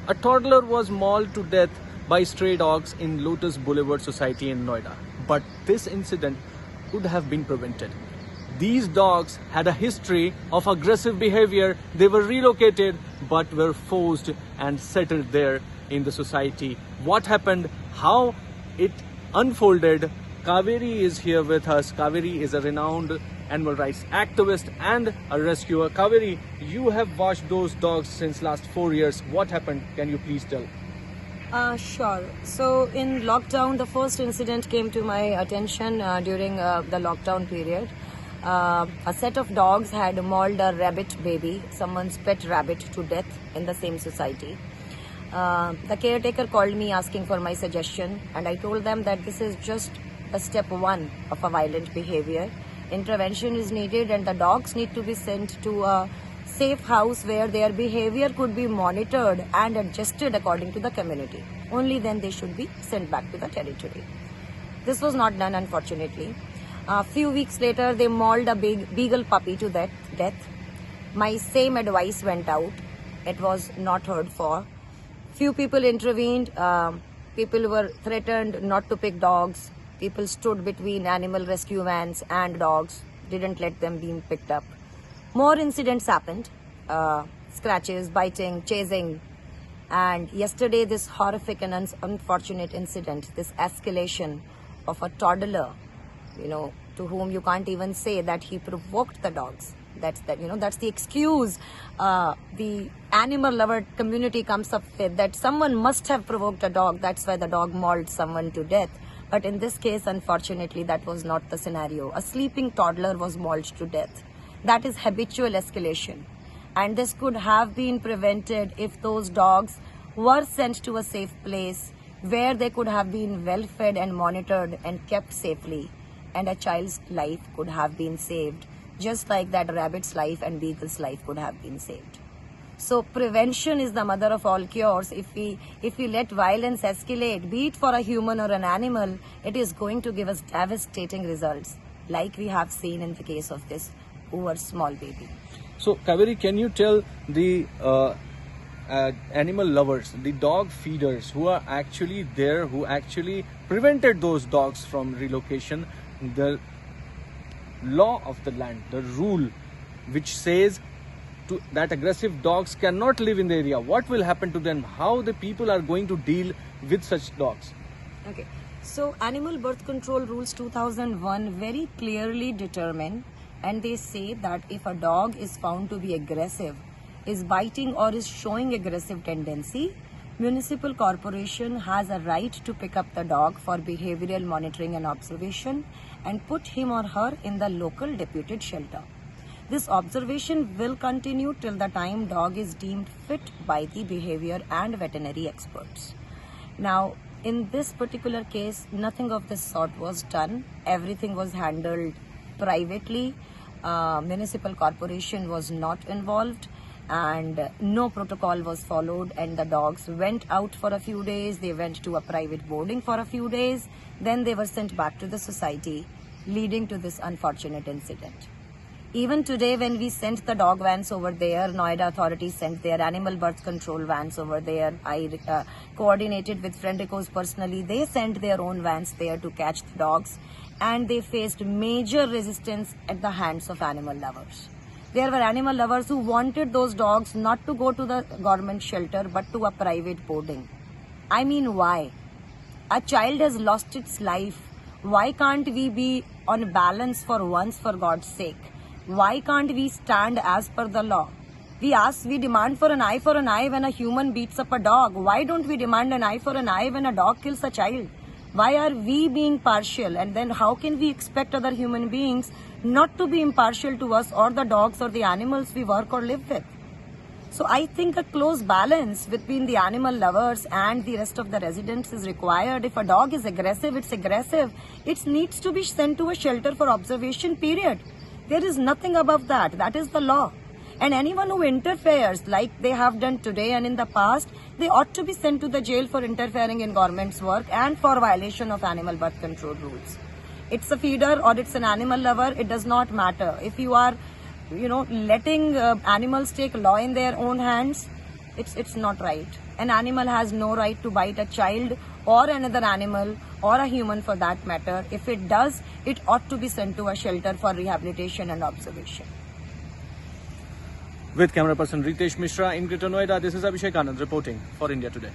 A toddler was mauled to death by stray dogs in Lotus Boulevard Society in Noida. But this incident could have been prevented. These dogs had a history of aggressive behavior. They were relocated but were forced and settled there in the society. What happened? How it unfolded? Kaveri is here with us. Kaveri is a renowned animal rights activist and a rescuer. Kaveri, you have watched those dogs since last 4 years. What happened? Can you please tell? Sure. So in lockdown, the first incident came to my attention during the lockdown period. A set of dogs had mauled a rabbit baby, someone's pet rabbit, to death in the same society. The caretaker called me asking for my suggestion, and I told them that this is just a step one of a violent behavior. Intervention is needed and the dogs need to be sent to a safe house where their behavior could be monitored and adjusted according to the community. Only then they should be sent back to the territory. This was not done, unfortunately. A few weeks later, they mauled a beagle puppy to death. My same advice went out. It was not heard for. Few people intervened. People were threatened not to pick dogs. People stood between animal rescue vans and dogs, didn't let them be picked up. More incidents happened, scratches, biting, chasing. And yesterday, this horrific and unfortunate incident, this escalation of a toddler, to whom you can't even say that he provoked the dogs. That's the excuse the animal lover community comes up with, that someone must have provoked a dog. That's why the dog mauled someone to death. But in this case, unfortunately, that was not the scenario. A sleeping toddler was mauled to death. That is habitual escalation. And this could have been prevented if those dogs were sent to a safe place where they could have been well fed and monitored and kept safely. And a child's life could have been saved, just like that rabbit's life and beagle's life could have been saved. So prevention is the mother of all cures. If we let violence escalate, be it for a human or an animal, it is going to give us devastating results, like we have seen in the case of this poor small baby. So, Kaveri, can you tell the animal lovers, the dog feeders who are actually there, who actually prevented those dogs from relocation, the law of the land, the rule which says that aggressive dogs cannot live in the area? What will happen to them? How the people are going to deal with such dogs? Okay, so Animal Birth Control Rules 2001 very clearly determine, and they say that if a dog is found to be aggressive, is biting or is showing aggressive tendency, municipal corporation has a right to pick up the dog for behavioral monitoring and observation and put him or her in the local deputed shelter. This observation will continue till the time dog is deemed fit by the behavior and veterinary experts. Now, in this particular case, nothing of this sort was done. Everything was handled privately. Municipal corporation was not involved and no protocol was followed, and the dogs went out for a few days. They went to a private boarding for a few days. Then they were sent back to the society, leading to this unfortunate incident. Even today, when we sent the dog vans over there, Noida authorities sent their animal birth control vans over there. I coordinated with Friendicos personally. They sent their own vans there to catch the dogs, and they faced major resistance at the hands of animal lovers. There were animal lovers who wanted those dogs not to go to the government shelter but to a private boarding. I mean, why? A child has lost its life. Why can't we be on balance for once, for God's sake? Why can't we stand as per the law? We demand for an eye when a human beats up a dog. Why don't we demand an eye for an eye when a dog kills a child? Why are we being partial? And then how can we expect other human beings not to be impartial to us or the dogs or the animals we work or live with? So I think a close balance between the animal lovers and the rest of the residents is required. If a dog is aggressive, it's aggressive. It needs to be sent to a shelter for observation, period. There is nothing above that. That is the law. And anyone who interferes, like they have done today and in the past, they ought to be sent to the jail for interfering in government's work and for violation of animal birth control rules. It's a feeder or it's an animal lover, it does not matter. If you are, letting animals take law in their own hands, It's not right. An animal has no right to bite a child or another animal or a human for that matter. If it does, it ought to be sent to a shelter for rehabilitation and observation. With camera person Ritesh Mishra in Greater Noida, this is Abhishek Anand reporting for India Today.